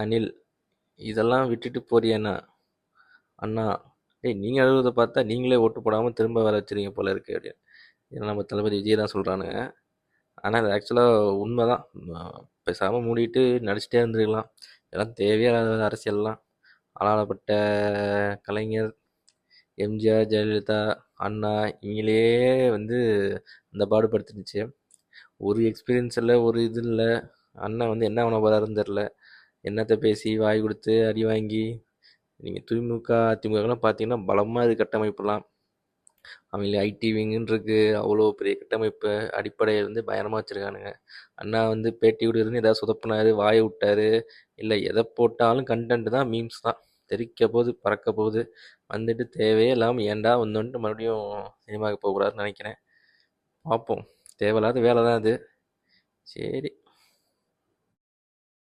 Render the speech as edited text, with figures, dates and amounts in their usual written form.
அனில் இதெல்லாம் விட்டுட்டு போறியேண்ணா. அண்ணா, டேய் நீங்க அழுவத பார்த்தா நீங்களே ஓட்டு போடாம திரும்ப வர வச்சிருவீங்க போல இருக்கு அப்படின்னு. ஏன்னா நம்ம தளபதி விஜய் தான் சொல்றானுங்க. ஆனா அது ஆக்சுவலா உண்மைதான். பேசாம மூடிட்டு நடிச்சிட்டே இருந்திருக்கலாம். இதெல்லாம் தேவையே இல்லாத அரசியல்லாம். ஆளாளப்பட்ட கலைஞர், எம்ஜிஆர், ஜெயலலிதா, அண்ணா இவங்களே வந்து அந்த பாடுபடுத்துனுச்சு. ஒரு எக்ஸ்பீரியன்ஸ் இல்லை, ஒரு இது இல்லை. அண்ணன் வந்து என்ன பண்ண போறாருன்னு தெரில. என்னத்த பேசி வாய் கொடுத்து அடி வாங்கி நீங்கள் திமுக அதிமுகலாம் பார்த்தீங்கன்னா பலமாக இருக்குது கட்டமைப்புலாம். அவங்களே ஐடி விங்குன்னு இருக்கு, அவ்வளோ பெரிய கட்டமைப்பு அடிப்படையை வந்து பயங்கரமாக வச்சுருக்கானுங்க. அண்ணா வந்து பேட்டி விடுறதுன்னு ஏதாவது சொதப்பினாரு, வாயை விட்டாரு, இல்லை எதை போட்டாலும் கண்டென்ட் தான், மீம்ஸ் தான். தெறிக்க போகுது, பறக்க போகுது. வந்துட்டு தேவையே இல்லாமல் ஏன்டா வந்தோன்ட்டு மறுபடியும் சினிமாவுக்கு போகக்கூடாதுன்னு நினைக்கிறேன். பார்ப்போம். தேவையில்லாத வேலை தான் அது. சரி.